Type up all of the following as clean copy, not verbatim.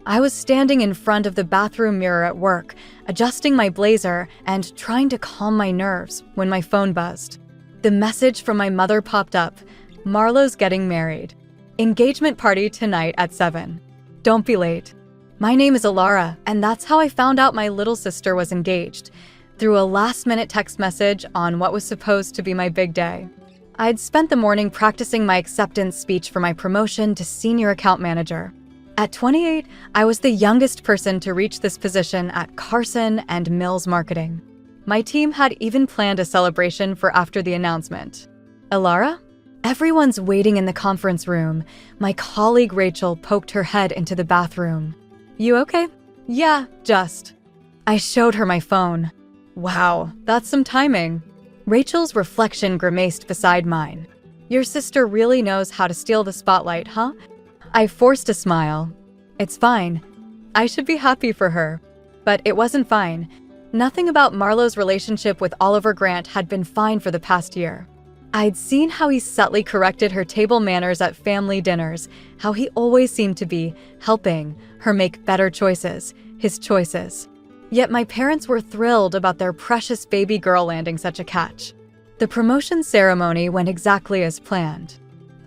I was standing in front of the bathroom mirror at work, adjusting my blazer and trying to calm my nerves when my phone buzzed. The message from my mother popped up. Marlo's getting married. Engagement party tonight at 7. Don't be late. My name is Alara, and that's how I found out my little sister was engaged, through a last-minute text message on what was supposed to be my big day. I'd spent the morning practicing my acceptance speech for my promotion to senior account manager. At 28, I was the youngest person to reach this position at Carson and Mills Marketing. My team had even planned a celebration for after the announcement. Alara? Everyone's waiting in the conference room. My colleague Rachel poked her head into the bathroom. You okay? Yeah, just. I showed her my phone. Wow, that's some timing. Rachel's reflection grimaced beside mine. Your sister really knows how to steal the spotlight, huh? I forced a smile. It's fine. I should be happy for her. But it wasn't fine. Nothing about Marlo's relationship with Oliver Grant had been fine for the past year. I'd seen how he subtly corrected her table manners at family dinners, how he always seemed to be helping her make better choices, his choices. Yet my parents were thrilled about their precious baby girl landing such a catch. The promotion ceremony went exactly as planned.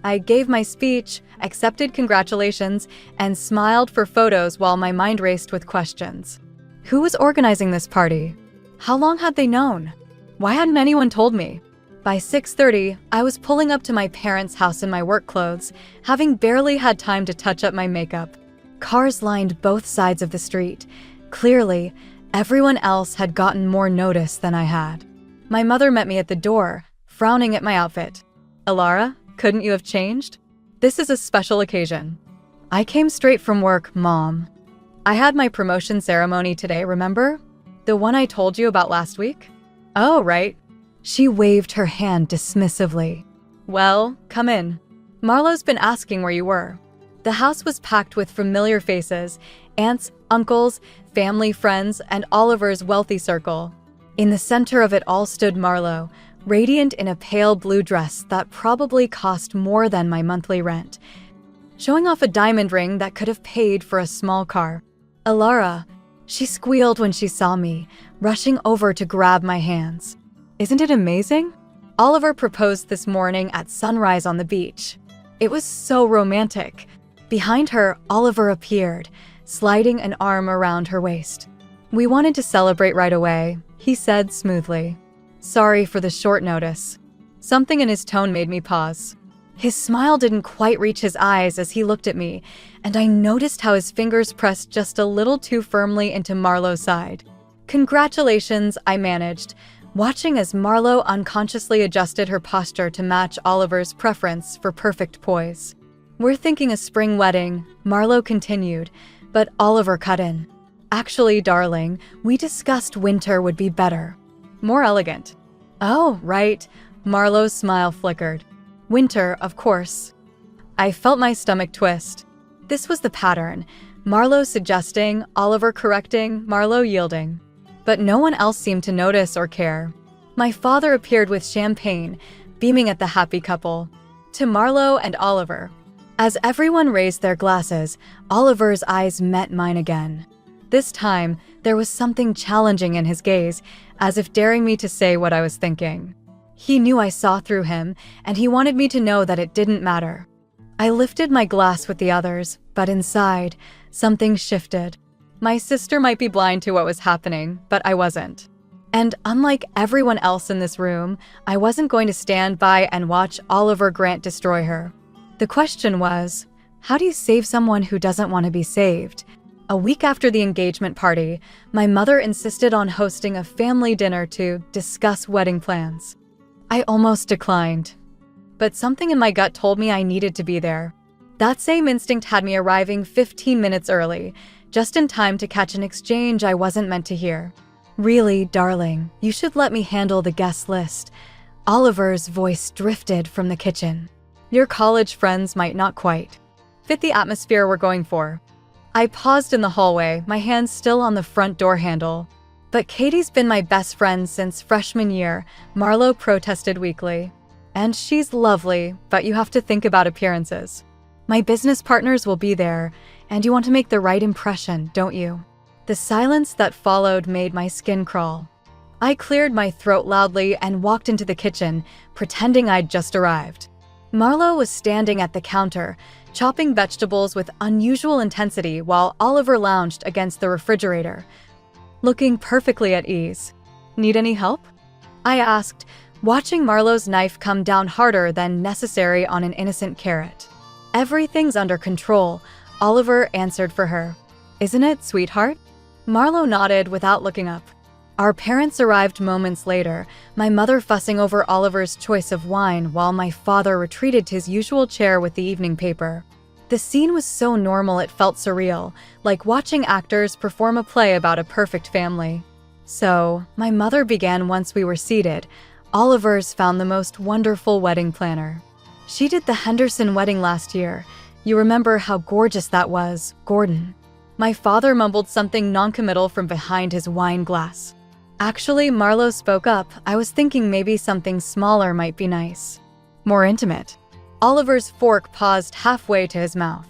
I gave my speech, accepted congratulations, and smiled for photos while my mind raced with questions. Who was organizing this party? How long had they known? Why hadn't anyone told me? By 6:30, I was pulling up to my parents' house in my work clothes, having barely had time to touch up my makeup. Cars lined both sides of the street. Clearly, everyone else had gotten more notice than I had. My mother met me at the door, frowning at my outfit. Alara, couldn't you have changed? This is a special occasion. I came straight from work, Mom. I had my promotion ceremony today, remember? The one I told you about last week? Oh, right. She waved her hand dismissively. Well, come in. Marlo's been asking where you were. The house was packed with familiar faces, aunts, uncles, family, friends, and Oliver's wealthy circle. In the center of it all stood Marlo, radiant in a pale blue dress that probably cost more than my monthly rent, showing off a diamond ring that could have paid for a small car. Alara, she squealed when she saw me, rushing over to grab my hands. Isn't it amazing? Oliver proposed this morning at sunrise on the beach. It was so romantic. Behind her, Oliver appeared, sliding an arm around her waist. We wanted to celebrate right away, he said smoothly. Sorry for the short notice. Something in his tone made me pause. His smile didn't quite reach his eyes as he looked at me, and I noticed how his fingers pressed just a little too firmly into Marlo's side. Congratulations, I managed, watching as Marlo unconsciously adjusted her posture to match Oliver's preference for perfect poise. We're thinking a spring wedding, Marlo continued, but Oliver cut in. Actually, darling, we discussed winter would be better. More elegant. Oh, right. Marlo's smile flickered. Winter, of course. I felt my stomach twist. This was the pattern. Marlo suggesting, Oliver correcting, Marlo yielding. But no one else seemed to notice or care. My father appeared with champagne, beaming at the happy couple. To Marlo and Oliver. As everyone raised their glasses, Oliver's eyes met mine again. This time, there was something challenging in his gaze, as if daring me to say what I was thinking. He knew I saw through him, and he wanted me to know that it didn't matter. I lifted my glass with the others, but inside, something shifted. My sister might be blind to what was happening, but I wasn't. And unlike everyone else in this room, I wasn't going to stand by and watch Oliver Grant destroy her. The question was, how do you save someone who doesn't want to be saved? A week after the engagement party, my mother insisted on hosting a family dinner to discuss wedding plans. I almost declined, but something in my gut told me I needed to be there. That same instinct had me arriving 15 minutes early, just in time to catch an exchange I wasn't meant to hear. Really, darling, you should let me handle the guest list. Oliver's voice drifted from the kitchen. Your college friends might not quite fit the atmosphere we're going for. I paused in the hallway, my hand still on the front door handle. But Katie's been my best friend since freshman year, Marlo protested weakly. And she's lovely, but you have to think about appearances. My business partners will be there, And you want to make the right impression, don't you? The silence that followed made my skin crawl. I cleared my throat loudly and walked into the kitchen, pretending I'd just arrived. Marlo was standing at the counter, chopping vegetables with unusual intensity while Oliver lounged against the refrigerator, looking perfectly at ease. Need any help? I asked, watching Marlo's knife come down harder than necessary on an innocent carrot. Everything's under control, Oliver answered for her. Isn't it, sweetheart? Marlo nodded without looking up. Our parents arrived moments later, my mother fussing over Oliver's choice of wine while my father retreated to his usual chair with the evening paper. The scene was so normal it felt surreal, like watching actors perform a play about a perfect family. So, my mother began once we were seated. Oliver's found the most wonderful wedding planner. She did the Henderson wedding last year. You remember how gorgeous that was, Gordon. My father mumbled something noncommittal from behind his wine glass. Actually, Marlo spoke up. I was thinking maybe something smaller might be nice. More intimate. Oliver's fork paused halfway to his mouth.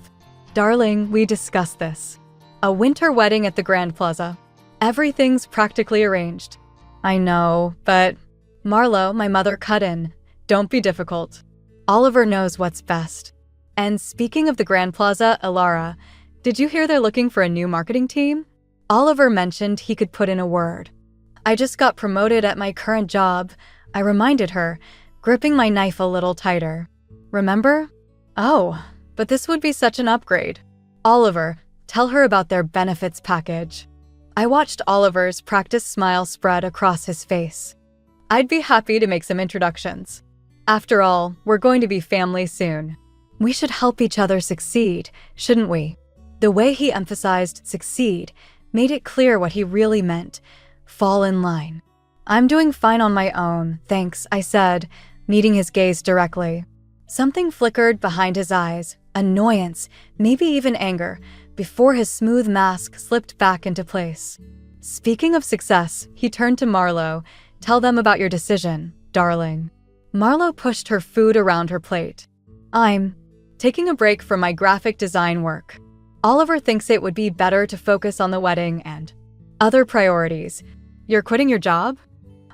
Darling, we discussed this. A winter wedding at the Grand Plaza. Everything's practically arranged. I know, but... Marlo, my mother cut in. Don't be difficult. Oliver knows what's best. And speaking of the Grand Plaza, Alara, did you hear they're looking for a new marketing team? Oliver mentioned he could put in a word. I just got promoted at my current job, I reminded her, gripping my knife a little tighter. Remember? Oh, but this would be such an upgrade. Oliver, tell her about their benefits package. I watched Oliver's practiced smile spread across his face. I'd be happy to make some introductions. After all, we're going to be family soon. We should help each other succeed, shouldn't we? The way he emphasized succeed made it clear what he really meant. Fall in line. I'm doing fine on my own, thanks, I said, meeting his gaze directly. Something flickered behind his eyes, annoyance, maybe even anger, before his smooth mask slipped back into place. Speaking of success, he turned to Marlo. Tell them about your decision, darling. Marlo pushed her food around her plate. I'm taking a break from my graphic design work. Oliver thinks it would be better to focus on the wedding and other priorities. You're quitting your job?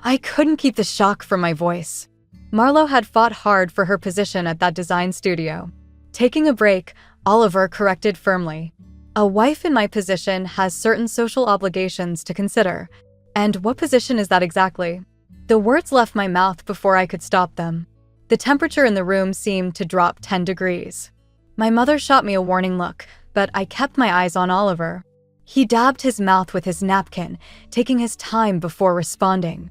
I couldn't keep the shock from my voice. Marlo had fought hard for her position at that design studio. Taking a break, Oliver corrected firmly. A wife in my position has certain social obligations to consider. And what position is that exactly? The words left my mouth before I could stop them. The temperature in the room seemed to drop 10 degrees. My mother shot me a warning look, but I kept my eyes on Oliver. He dabbed his mouth with his napkin, taking his time before responding.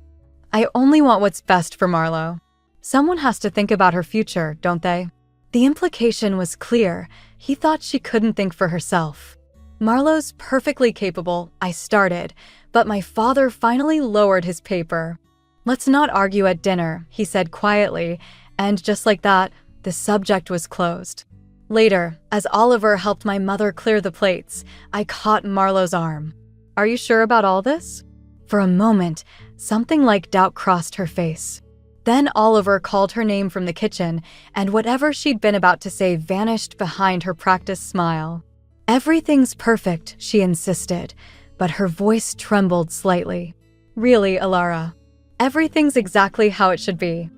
I only want what's best for Marlo. Someone has to think about her future, don't they? The implication was clear. He thought she couldn't think for herself. Marlo's perfectly capable, I started, but my father finally lowered his paper. Let's not argue at dinner, he said quietly, and just like that, the subject was closed. Later, as Oliver helped my mother clear the plates, I caught Marlo's arm. Are you sure about all this? For a moment, something like doubt crossed her face. Then Oliver called her name from the kitchen, and whatever she'd been about to say vanished behind her practiced smile. Everything's perfect, she insisted, but her voice trembled slightly. Really, Alara, everything's exactly how it should be.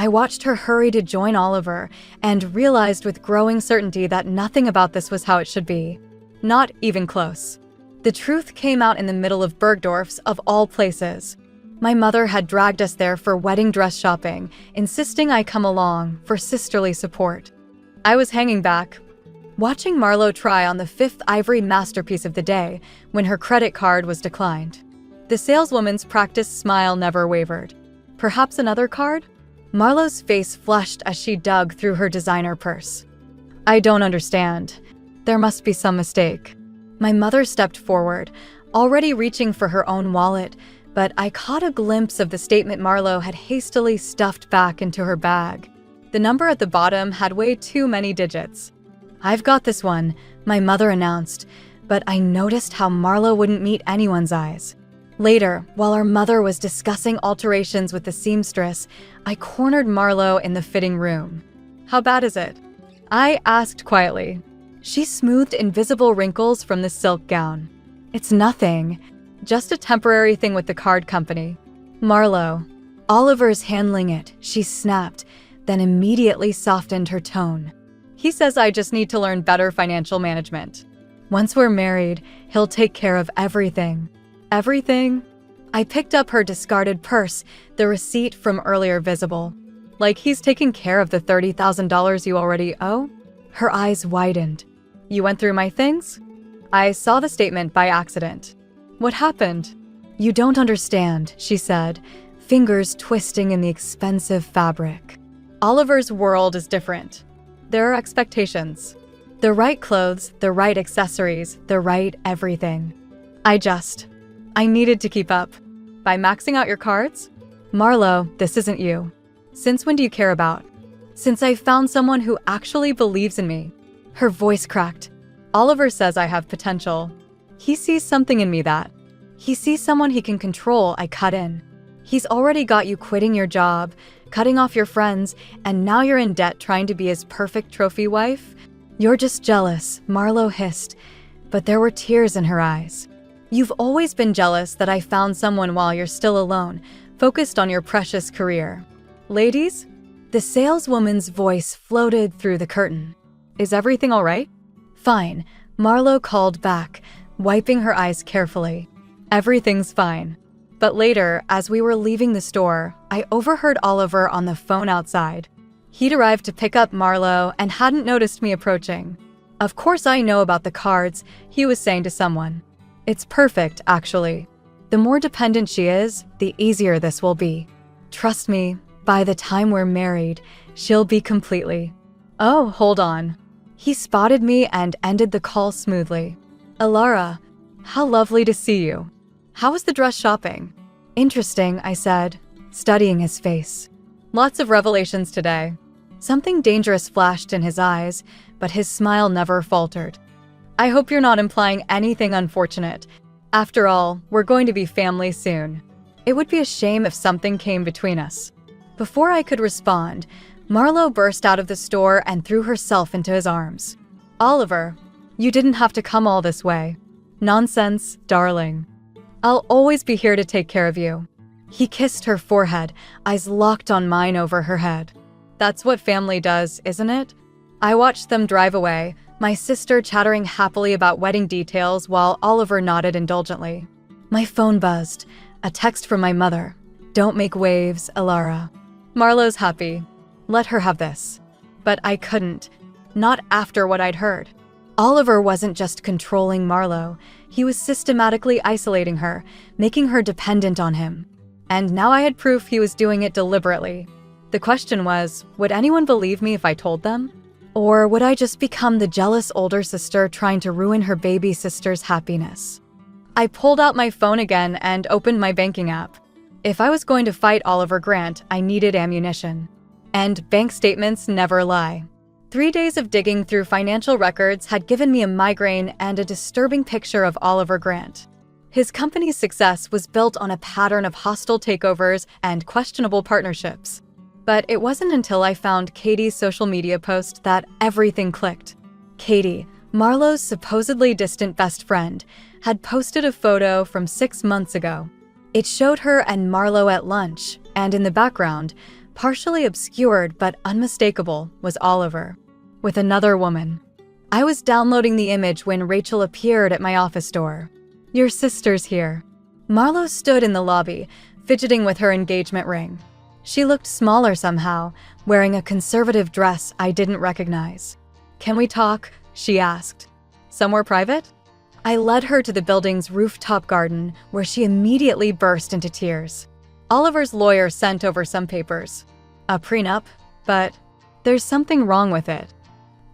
I watched her hurry to join Oliver and realized with growing certainty that nothing about this was how it should be. Not even close. The truth came out in the middle of Bergdorf's, of all places. My mother had dragged us there for wedding dress shopping, insisting I come along for sisterly support. I was hanging back, watching Marlo try on the 5th ivory masterpiece of the day when her credit card was declined. The saleswoman's practiced smile never wavered. Perhaps another card? Marlo's face flushed as she dug through her designer purse. I don't understand. There must be some mistake. My mother stepped forward, already reaching for her own wallet, but I caught a glimpse of the statement Marlo had hastily stuffed back into her bag. The number at the bottom had way too many digits. I've got this one, my mother announced, but I noticed how Marlo wouldn't meet anyone's eyes. Later, while our mother was discussing alterations with the seamstress, I cornered Marlo in the fitting room. How bad is it? I asked quietly. She smoothed invisible wrinkles from the silk gown. It's nothing, just a temporary thing with the card company. Marlo. Oliver's handling it, she snapped, then immediately softened her tone. He says I just need to learn better financial management. Once we're married, he'll take care of everything. Everything? I picked up her discarded purse, the receipt from earlier visible. Like he's taking care of the $30,000 you already owe? Her eyes widened. You went through my things? I saw the statement by accident. What happened? You don't understand, she said, fingers twisting in the expensive fabric. Oliver's world is different. There are expectations. The right clothes, the right accessories, the right everything. I needed to keep up. By maxing out your cards? Marlo, this isn't you. Since when do you care about? Since I found someone who actually believes in me. Her voice cracked. Oliver says I have potential. He sees something in me that. He sees someone he can control. I cut in. He's already got you quitting your job, cutting off your friends, and now you're in debt trying to be his perfect trophy wife? You're just jealous, Marlo hissed, but there were tears in her eyes. You've always been jealous that I found someone while you're still alone, focused on your precious career. Ladies? The saleswoman's voice floated through the curtain. Is everything all right? Fine, Marlo called back, wiping her eyes carefully. Everything's fine. But later, as we were leaving the store, I overheard Oliver on the phone outside. He'd arrived to pick up Marlo and hadn't noticed me approaching. Of course I know about the cards, he was saying to someone. It's perfect, actually. The more dependent she is, the easier this will be. Trust me, by the time we're married, she'll be completely. Oh, hold on. He spotted me and ended the call smoothly. Alara, how lovely to see you. How was the dress shopping? Interesting, I said, studying his face. Lots of revelations today. Something dangerous flashed in his eyes, but his smile never faltered. I hope you're not implying anything unfortunate. After all, we're going to be family soon. It would be a shame if something came between us. Before I could respond, Marlo burst out of the store and threw herself into his arms. Oliver, you didn't have to come all this way. Nonsense, darling. I'll always be here to take care of you. He kissed her forehead, eyes locked on mine over her head. That's what family does, isn't it? I watched them drive away, my sister chattering happily about wedding details while Oliver nodded indulgently. My phone buzzed, a text from my mother. Don't make waves, Alara. Marlo's happy. Let her have this. But I couldn't. Not after what I'd heard. Oliver wasn't just controlling Marlo. He was systematically isolating her, making her dependent on him. And now I had proof he was doing it deliberately. The question was, would anyone believe me if I told them? Or would I just become the jealous older sister trying to ruin her baby sister's happiness? I pulled out my phone again and opened my banking app. If I was going to fight Oliver Grant, I needed ammunition. And bank statements never lie. 3 days of digging through financial records had given me a migraine and a disturbing picture of Oliver Grant. His company's success was built on a pattern of hostile takeovers and questionable partnerships. But it wasn't until I found Katie's social media post that everything clicked. Katie, Marlo's supposedly distant best friend, had posted a photo from 6 months ago. It showed her and Marlo at lunch, and in the background, partially obscured but unmistakable, was Oliver, with another woman. I was downloading the image when Rachel appeared at my office door. Your sister's here. Marlo stood in the lobby, fidgeting with her engagement ring. She looked smaller somehow, wearing a conservative dress I didn't recognize. Can we talk? She asked. Somewhere private? I led her to the building's rooftop garden, where she immediately burst into tears. Oliver's lawyer sent over some papers. A prenup, but there's something wrong with it.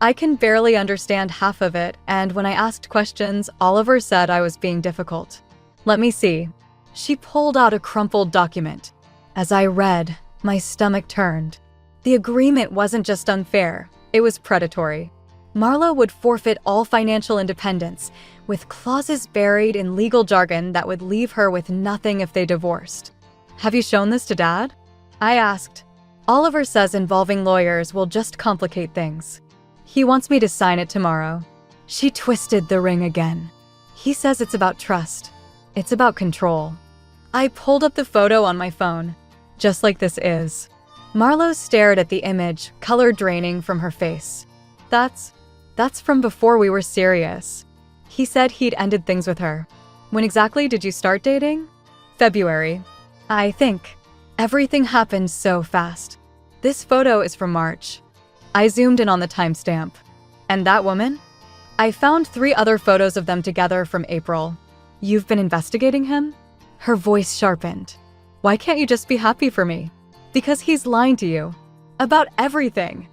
I can barely understand half of it, and when I asked questions, Oliver said I was being difficult. Let me see. She pulled out a crumpled document. As I read, my stomach turned. The agreement wasn't just unfair, it was predatory. Marlo would forfeit all financial independence, with clauses buried in legal jargon that would leave her with nothing if they divorced. Have you shown this to Dad? I asked. Oliver says involving lawyers will just complicate things. He wants me to sign it tomorrow. She twisted the ring again. He says it's about trust. It's about control. I pulled up the photo on my phone, just like this is. Marlo stared at the image, color draining from her face. That's from before we were serious. He said he'd ended things with her. When exactly did you start dating? February, I think. Everything happened so fast. This photo is from March. I zoomed in on the timestamp. And that woman? I found 3 other photos of them together from April. You've been investigating him? Her voice sharpened. Why can't you just be happy for me? Because he's lying to you. About everything.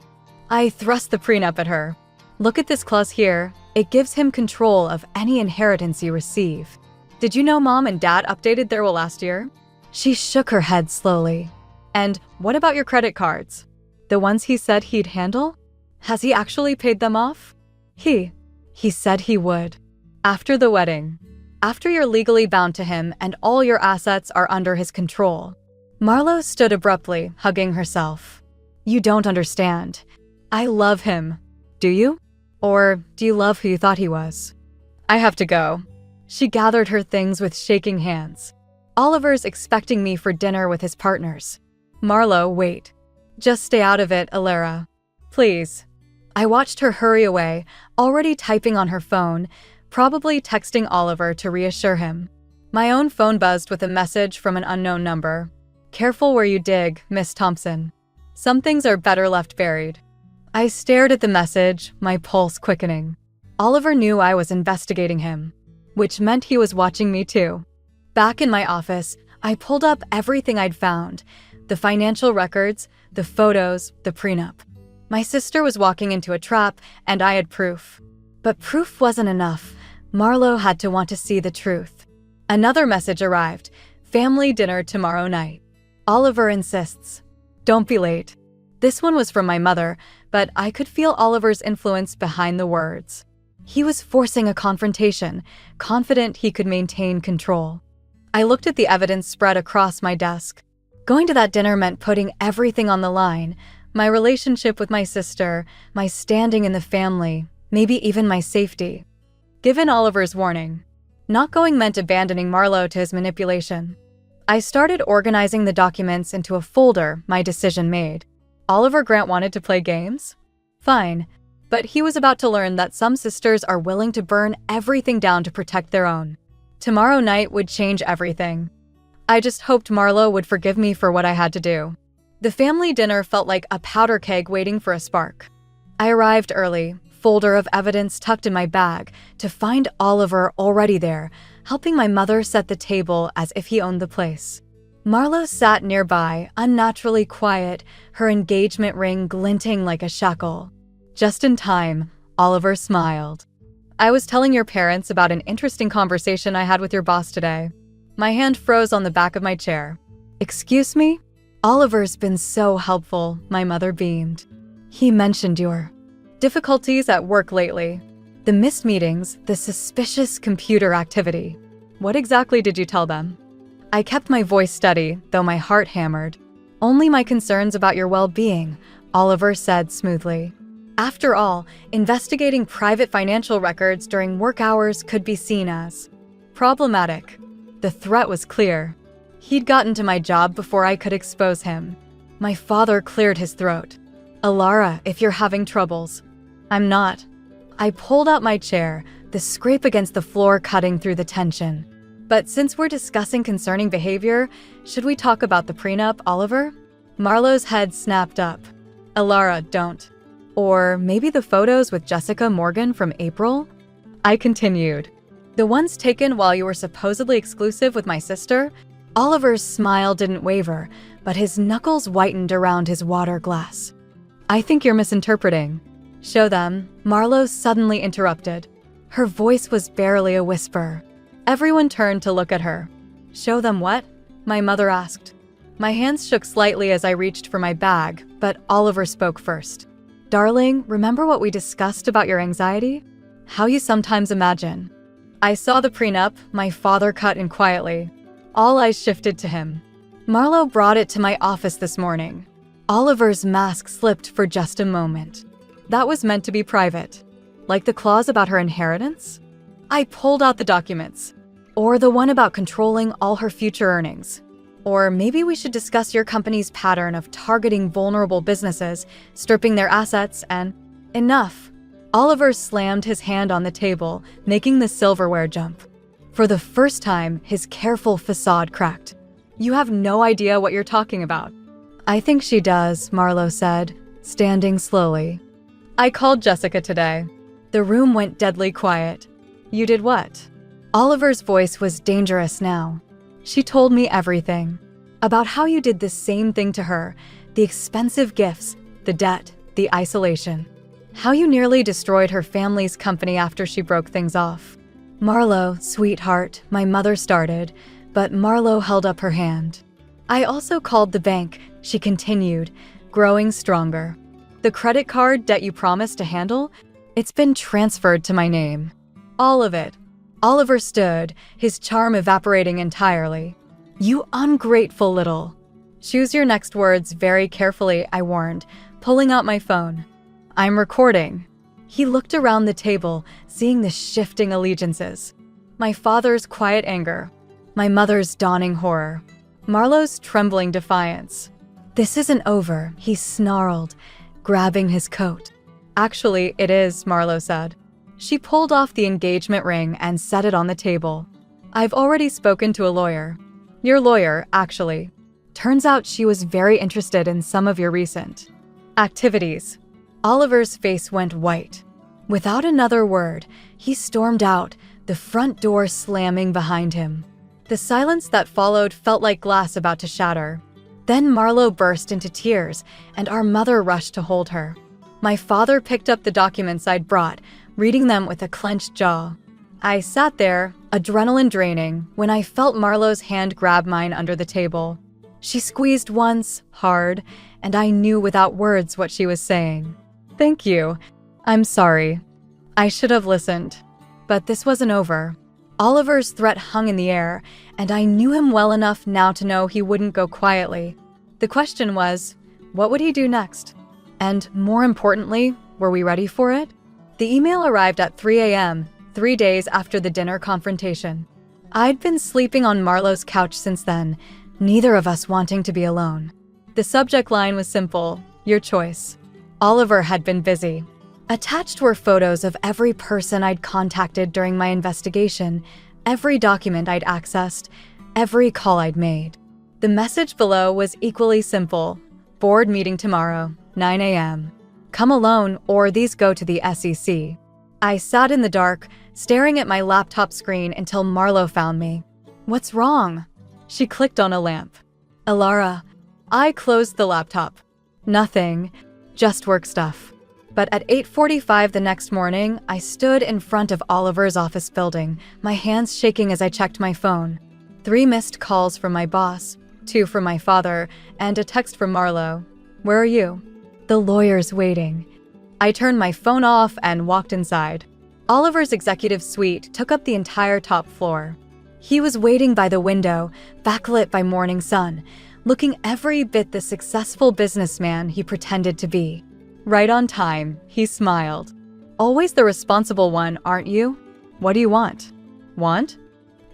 I thrust the prenup at her. Look at this clause here. It gives him control of any inheritance you receive. Did you know Mom and Dad updated their will last year? She shook her head slowly. And what about your credit cards? The ones he said he'd handle? Has he actually paid them off? He said he would. After the wedding. After you're legally bound to him and all your assets are under his control. Marlo stood abruptly, hugging herself. You don't understand. I love him. Do you? Or do you love who you thought he was? I have to go. She gathered her things with shaking hands. Oliver's expecting me for dinner with his partners. Marlo, wait. Just stay out of it, Alara. Please. I watched her hurry away, already typing on her phone, probably texting Oliver to reassure him. My own phone buzzed with a message from an unknown number. Careful where you dig, Miss Thompson. Some things are better left buried. I stared at the message, my pulse quickening. Oliver knew I was investigating him, which meant he was watching me too. Back in my office, I pulled up everything I'd found. The financial records, the photos, the prenup. My sister was walking into a trap, and I had proof. But proof wasn't enough. Marlo had to want to see the truth. Another message arrived. Family dinner tomorrow night. Oliver insists. Don't be late. This one was from my mother, but I could feel Oliver's influence behind the words. He was forcing a confrontation, confident he could maintain control. I looked at the evidence spread across my desk. Going to that dinner meant putting everything on the line. My relationship with my sister, my standing in the family, maybe even my safety. Given Oliver's warning, not going meant abandoning Marlo to his manipulation. I started organizing the documents into a folder, my decision made. Oliver Grant wanted to play games? Fine, but he was about to learn that some sisters are willing to burn everything down to protect their own. Tomorrow night would change everything. I just hoped Marlo would forgive me for what I had to do. The family dinner felt like a powder keg waiting for a spark. I arrived early, folder of evidence tucked in my bag, to find Oliver already there, helping my mother set the table as if he owned the place. Marlo sat nearby, unnaturally quiet, her engagement ring glinting like a shackle. Just in time, Oliver smiled. I was telling your parents about an interesting conversation I had with your boss today. My hand froze on the back of my chair. Excuse me? Oliver's been so helpful, my mother beamed. He mentioned your difficulties at work lately. The missed meetings, the suspicious computer activity. What exactly did you tell them? I kept my voice steady, though my heart hammered. Only my concerns about your well-being, Oliver said smoothly. After all, investigating private financial records during work hours could be seen as problematic. The threat was clear. He'd gotten to my job before I could expose him. My father cleared his throat. Alara, if you're having troubles. I'm not. I pulled out my chair, the scrape against the floor cutting through the tension. But since we're discussing concerning behavior, should we talk about the prenup, Oliver? Marlo's head snapped up. Alara, don't. Or maybe the photos with Jessica Morgan from April? I continued. The ones taken while you were supposedly exclusive with my sister? Oliver's smile didn't waver, but his knuckles whitened around his water glass. I think you're misinterpreting. Show them, Marlo suddenly interrupted. Her voice was barely a whisper. Everyone turned to look at her. Show them what? My mother asked. My hands shook slightly as I reached for my bag, but Oliver spoke first. Darling, remember what we discussed about your anxiety? How you sometimes imagine. I saw the prenup, my father cut in quietly. All eyes shifted to him. Marlo brought it to my office this morning. Oliver's mask slipped for just a moment. That was meant to be private. Like the clause about her inheritance? I pulled out the documents. Or the one about controlling all her future earnings. Or maybe we should discuss your company's pattern of targeting vulnerable businesses, stripping their assets, and… Enough. Oliver slammed his hand on the table, making the silverware jump. For the first time, his careful facade cracked. You have no idea what you're talking about. I think she does, Marlo said, standing slowly. I called Jessica today. The room went deadly quiet. You did what? Oliver's voice was dangerous now. She told me everything. About how you did the same thing to her, the expensive gifts, the debt, the isolation. How you nearly destroyed her family's company after she broke things off. Marlo, sweetheart, my mother started, but Marlo held up her hand. I also called the bank, she continued, growing stronger. The credit card debt you promised to handle, it's been transferred to my name. All of it. Oliver stood, his charm evaporating entirely. You ungrateful little. Choose your next words very carefully, I warned, pulling out my phone. I'm recording. He looked around the table, seeing the shifting allegiances. My father's quiet anger. My mother's dawning horror. Marlo's trembling defiance. This isn't over, he snarled, grabbing his coat. Actually, it is, Marlo said. She pulled off the engagement ring and set it on the table. I've already spoken to a lawyer. Your lawyer, actually. Turns out she was very interested in some of your recent activities. Oliver's face went white. Without another word, he stormed out, the front door slamming behind him. The silence that followed felt like glass about to shatter. Then Marlo burst into tears, and our mother rushed to hold her. My father picked up the documents I'd brought, reading them with a clenched jaw. I sat there, adrenaline draining, when I felt Marlo's hand grab mine under the table. She squeezed once, hard, and I knew without words what she was saying. Thank you. I'm sorry. I should have listened. But this wasn't over. Oliver's threat hung in the air, and I knew him well enough now to know he wouldn't go quietly. The question was, what would he do next? And more importantly, were we ready for it? The email arrived at 3 a.m., 3 days after the dinner confrontation. I'd been sleeping on Marlo's couch since then, neither of us wanting to be alone. The subject line was simple, your choice. Oliver had been busy. Attached were photos of every person I'd contacted during my investigation, every document I'd accessed, every call I'd made. The message below was equally simple. Board meeting tomorrow, 9 a.m. Come alone or these go to the SEC. I sat in the dark, staring at my laptop screen until Marlo found me. What's wrong? She clicked on a lamp. Alara. I closed the laptop. Nothing, just work stuff. But at 8:45 the next morning, I stood in front of Oliver's office building, my hands shaking as I checked my phone. 3 missed calls from my boss, 2 from my father, and a text from Marlo. Where are you? The lawyer's waiting. I turned my phone off and walked inside. Oliver's executive suite took up the entire top floor. He was waiting by the window, backlit by morning sun, looking every bit the successful businessman he pretended to be. Right on time, he smiled. Always the responsible one, aren't you? What do you want? Want?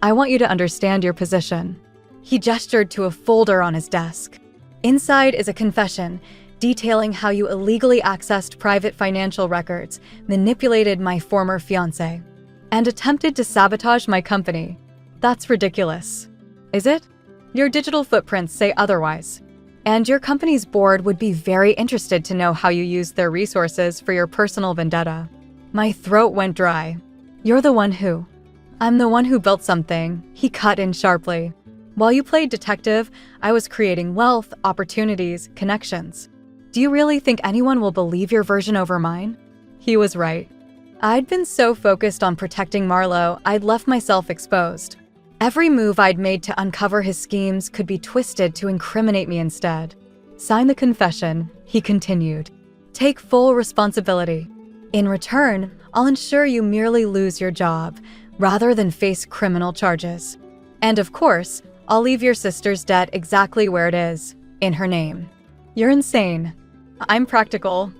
I want you to understand your position. He gestured to a folder on his desk. Inside is a confession, detailing how you illegally accessed private financial records, manipulated my former fiancé, and attempted to sabotage my company. That's ridiculous. Is it? Your digital footprints say otherwise. And your company's board would be very interested to know how you used their resources for your personal vendetta. My throat went dry. You're the one who… I'm the one who built something, he cut in sharply. While you played detective, I was creating wealth, opportunities, connections. Do you really think anyone will believe your version over mine? He was right. I'd been so focused on protecting Marlo, I'd left myself exposed. Every move I'd made to uncover his schemes could be twisted to incriminate me instead. Sign the confession, he continued. Take full responsibility. In return, I'll ensure you merely lose your job, rather than face criminal charges. And of course, I'll leave your sister's debt exactly where it is, in her name. You're insane. I'm practical.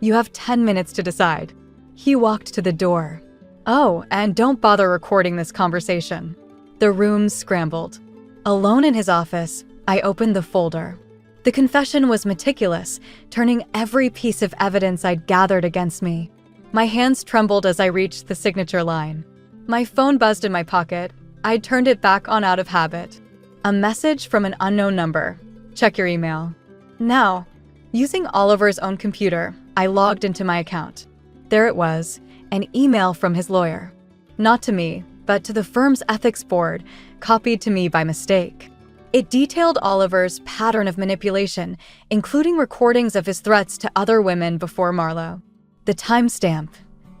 You have 10 minutes to decide. He walked to the door. "Oh, and don't bother recording this conversation." The room scrambled. Alone in his office, I opened the folder. The confession was meticulous, turning every piece of evidence I'd gathered against me. My hands trembled as I reached the signature line. My phone buzzed in my pocket. I'd turned it back on out of habit. A message from an unknown number. "Check your email." Now, using Oliver's own computer, I logged into my account. There it was, an email from his lawyer. Not to me, but to the firm's ethics board, copied to me by mistake. It detailed Oliver's pattern of manipulation, including recordings of his threats to other women before Marlo. The timestamp,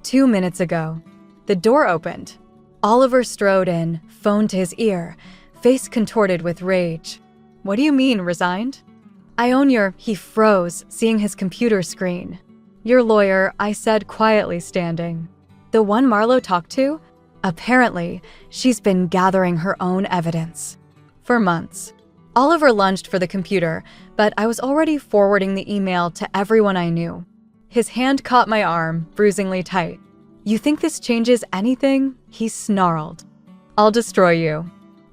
2 minutes ago. The door opened. Oliver strode in, phone to his ear, face contorted with rage. "What do you mean, resigned?" "I own your—" He froze, seeing his computer screen. "Your lawyer," I said, quietly standing. "The one Marlo talked to? Apparently, she's been gathering her own evidence." For months. Oliver lunged for the computer, but I was already forwarding the email to everyone I knew. His hand caught my arm, bruisingly tight. "You think this changes anything?" He snarled. "I'll destroy you."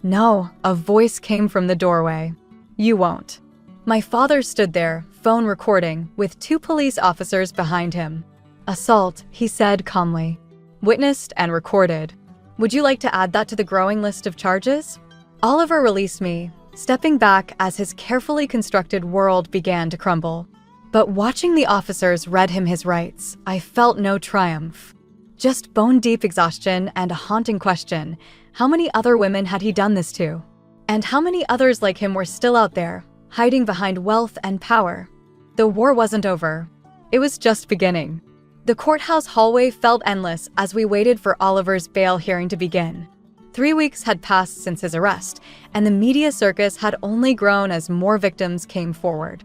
"No," a voice came from the doorway. "You won't." My father stood there, phone recording, with 2 police officers behind him. "Assault," he said calmly. "Witnessed and recorded. Would you like to add that to the growing list of charges?" Oliver released me, stepping back as his carefully constructed world began to crumble. But watching the officers read him his rights, I felt no triumph. Just bone-deep exhaustion and a haunting question: how many other women had he done this to? And how many others like him were still out there, hiding behind wealth and power? The war wasn't over. It was just beginning. The courthouse hallway felt endless as we waited for Oliver's bail hearing to begin. 3 weeks had passed since his arrest, and the media circus had only grown as more victims came forward.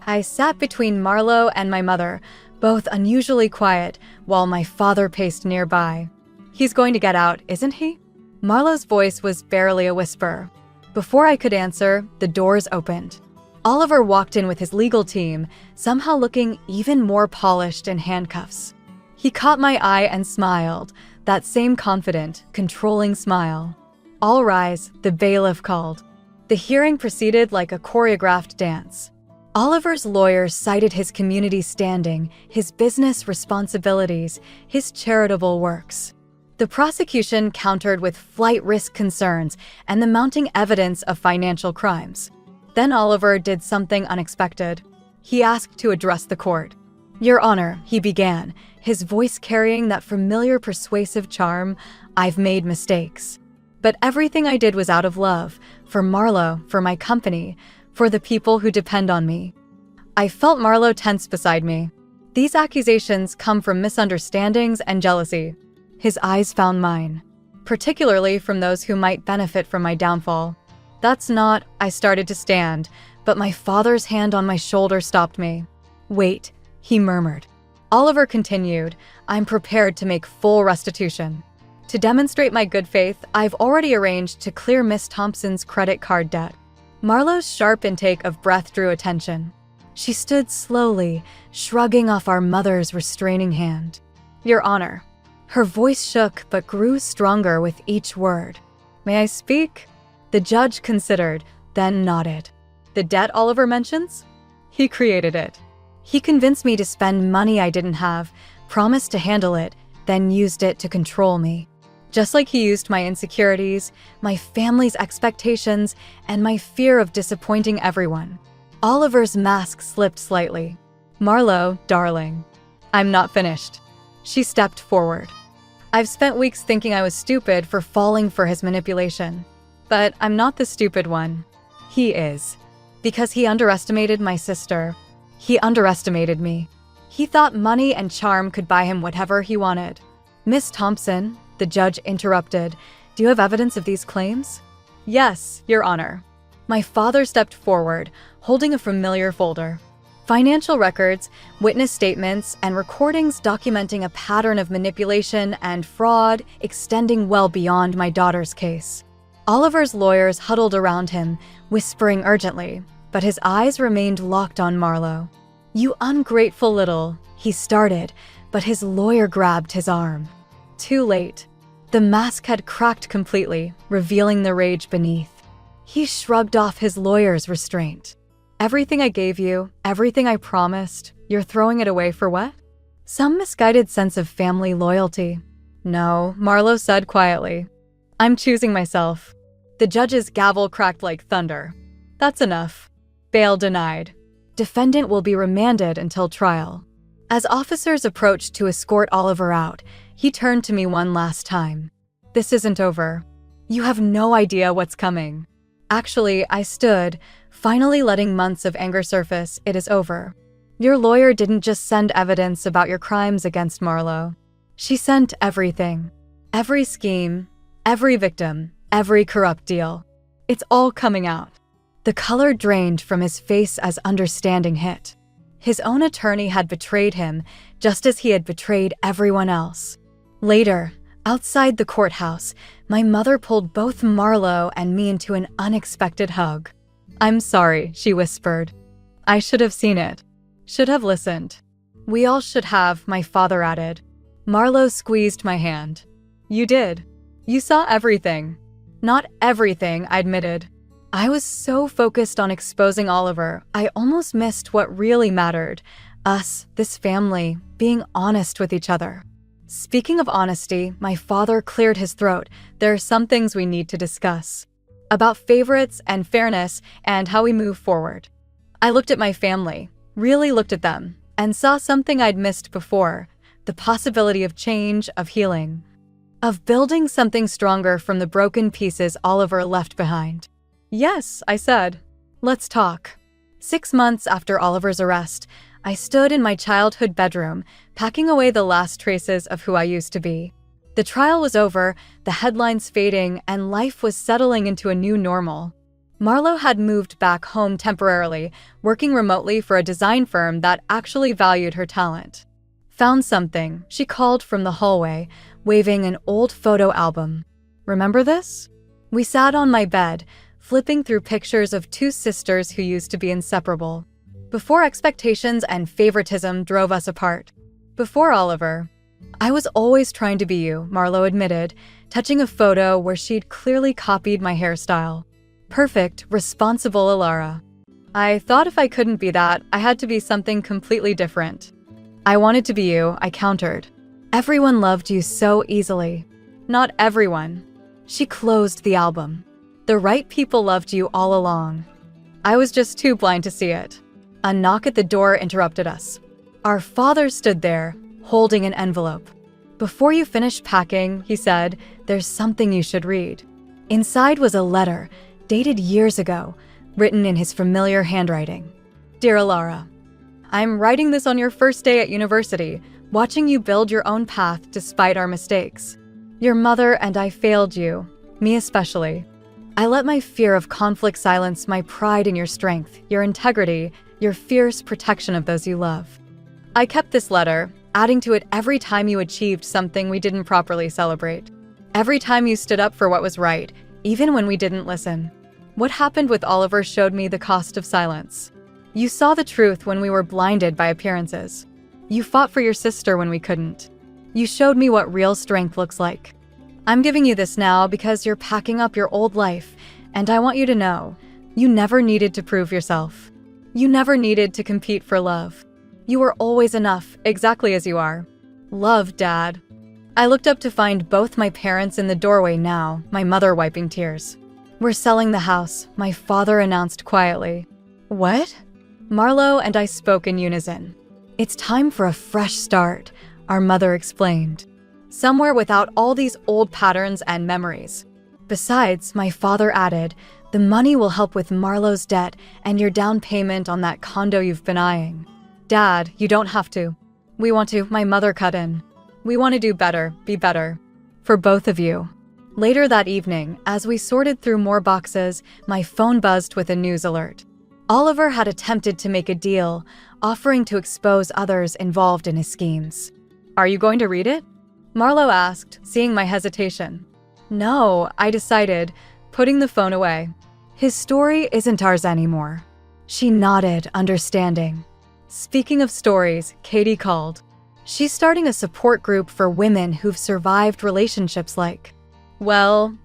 I sat between Marlo and my mother, both unusually quiet, while my father paced nearby. "He's going to get out, isn't he?" Marlo's voice was barely a whisper. Before I could answer, the doors opened. Oliver walked in with his legal team, somehow looking even more polished in handcuffs. He caught my eye and smiled, that same confident, controlling smile. "All rise," the bailiff called. The hearing proceeded like a choreographed dance. Oliver's lawyers cited his community standing, his business responsibilities, his charitable works. The prosecution countered with flight risk concerns and the mounting evidence of financial crimes. Then Oliver did something unexpected. He asked to address the court. "Your Honor," he began, his voice carrying that familiar persuasive charm, "I've made mistakes. But everything I did was out of love, for Marlo, for my company, for the people who depend on me." I felt Marlo tense beside me. These accusations come from misunderstandings and jealousy. His eyes found mine, particularly from those who might benefit from my downfall. "That's not—" I started to stand, but my father's hand on my shoulder stopped me. "Wait," he murmured. Oliver continued, "I'm prepared to make full restitution. To demonstrate my good faith, I've already arranged to clear Miss Thompson's credit card debt." Marlo's sharp intake of breath drew attention. She stood slowly, shrugging off our mother's restraining hand. "Your Honor." Her voice shook but grew stronger with each word. "May I speak?" The judge considered, then nodded. "The debt Oliver mentions? He created it. He convinced me to spend money I didn't have, promised to handle it, then used it to control me. Just like he used my insecurities, my family's expectations, and my fear of disappointing everyone." Oliver's mask slipped slightly. "Marlo, darling." "I'm not finished." She stepped forward. "I've spent weeks thinking I was stupid for falling for his manipulation. But I'm not the stupid one. He is. Because he underestimated my sister. He underestimated me. He thought money and charm could buy him whatever he wanted." "Miss Thompson," the judge interrupted, "do you have evidence of these claims?" "Yes, Your Honor." My father stepped forward, holding a familiar folder. Financial records, witness statements, and recordings documenting a pattern of manipulation and fraud extending well beyond my daughter's case. Oliver's lawyers huddled around him, whispering urgently, but his eyes remained locked on Marlo. "You ungrateful little," he started, but his lawyer grabbed his arm. Too late. The mask had cracked completely, revealing the rage beneath. He shrugged off his lawyer's restraint. Everything I gave you, everything I promised, you're throwing it away for what? Some misguided sense of family loyalty. No, Marlo said quietly. I'm choosing myself. The judge's gavel cracked like thunder. That's enough. Bail denied. Defendant will be remanded until trial. As officers approached to escort Oliver out, he turned to me one last time. This isn't over. You have no idea what's coming. Actually, I stood, finally letting months of anger surface. It is over. Your lawyer didn't just send evidence about your crimes against Marlo. She sent everything. Every scheme, every victim, every corrupt deal. It's all coming out. The color drained from his face as understanding hit. His own attorney had betrayed him, just as he had betrayed everyone else. Later, outside the courthouse, my mother pulled both Marlo and me into an unexpected hug. I'm sorry, she whispered. I should have seen it. Should have listened. We all should have, my father added. Marlo squeezed my hand. You did. You saw everything. Not everything, I admitted. I was so focused on exposing Oliver, I almost missed what really mattered. Us, this family, being honest with each other. Speaking of honesty, my father cleared his throat. There are some things we need to discuss. About favorites and fairness and how we move forward. I looked at my family, really looked at them, and saw something I'd missed before. The possibility of change, of healing. Of building something stronger from the broken pieces Oliver left behind. Yes, I said. Let's talk. 6 months after Oliver's arrest, I stood in my childhood bedroom, packing away the last traces of who I used to be. The trial was over, the headlines fading, and life was settling into a new normal. Marlo had moved back home temporarily, working remotely for a design firm that actually valued her talent. Found something, she called from the hallway, waving an old photo album. Remember this? We sat on my bed, flipping through pictures of 2 sisters who used to be inseparable. Before expectations and favoritism drove us apart. Before Oliver. I was always trying to be you, Marlo admitted, touching a photo where she'd clearly copied my hairstyle. Perfect, responsible Alara. I thought if I couldn't be that, I had to be something completely different. I wanted to be you, I countered. Everyone loved you so easily. Not everyone. She closed the album. The right people loved you all along. I was just too blind to see it. A knock at the door interrupted us. Our father stood there, holding an envelope. Before you finish packing, he said, there's something you should read. Inside was a letter, dated years ago, written in his familiar handwriting. Dear Alara, I'm writing this on your first day at university, watching you build your own path despite our mistakes. Your mother and I failed you, me especially. I let my fear of conflict silence my pride in your strength, your integrity, your fierce protection of those you love. I kept this letter, adding to it every time you achieved something we didn't properly celebrate. Every time you stood up for what was right, even when we didn't listen. What happened with Oliver showed me the cost of silence. You saw the truth when we were blinded by appearances. You fought for your sister when we couldn't. You showed me what real strength looks like. I'm giving you this now because you're packing up your old life, and I want you to know, you never needed to prove yourself. You never needed to compete for love. You were always enough, exactly as you are. Love, Dad. I looked up to find both my parents in the doorway now, my mother wiping tears. We're selling the house, my father announced quietly. What? Marlo and I spoke in unison. It's time for a fresh start, our mother explained. Somewhere without all these old patterns and memories. Besides, my father added, the money will help with Marlo's debt and your down payment on that condo you've been eyeing. Dad, you don't have to. We want to, my mother cut in. We want to do better, be better. For both of you. Later that evening, as we sorted through more boxes, my phone buzzed with a news alert. Oliver had attempted to make a deal, offering to expose others involved in his schemes. Are you going to read it? Marlo asked, seeing my hesitation. No, I decided, putting the phone away. His story isn't ours anymore. She nodded, understanding. Speaking of stories, Katie called. She's starting a support group for women who've survived relationships like. Well,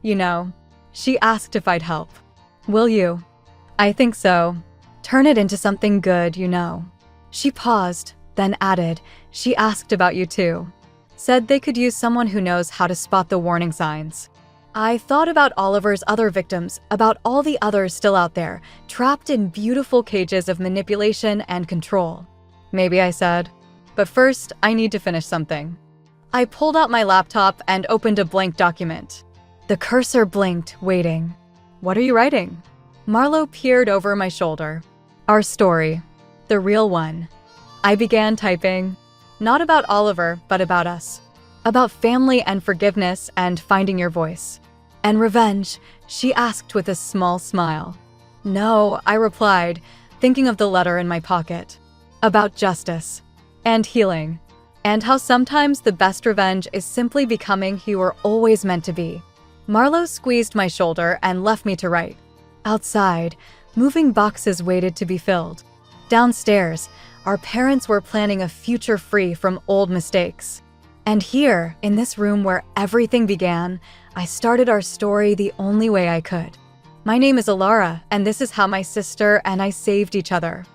she asked if I'd help. Will you? I think so. Turn it into something good, She paused, then added, she asked about you too. Said they could use someone who knows how to spot the warning signs. I thought about Oliver's other victims, about all the others still out there, trapped in beautiful cages of manipulation and control. Maybe I said, but first, I need to finish something. I pulled out my laptop and opened a blank document. The cursor blinked, waiting. What are you writing? Marlo peered over my shoulder. Our story. The real one. I began typing. Not about Oliver, but about us. About family and forgiveness and finding your voice. And revenge, she asked with a small smile. No, I replied, thinking of the letter in my pocket. About justice. And healing. And how sometimes the best revenge is simply becoming who you were always meant to be. Marlo squeezed my shoulder and left me to write. Outside, moving boxes waited to be filled. Downstairs, our parents were planning a future free from old mistakes. And here, in this room where everything began, I started our story the only way I could. My name is Alara, and this is how my sister and I saved each other.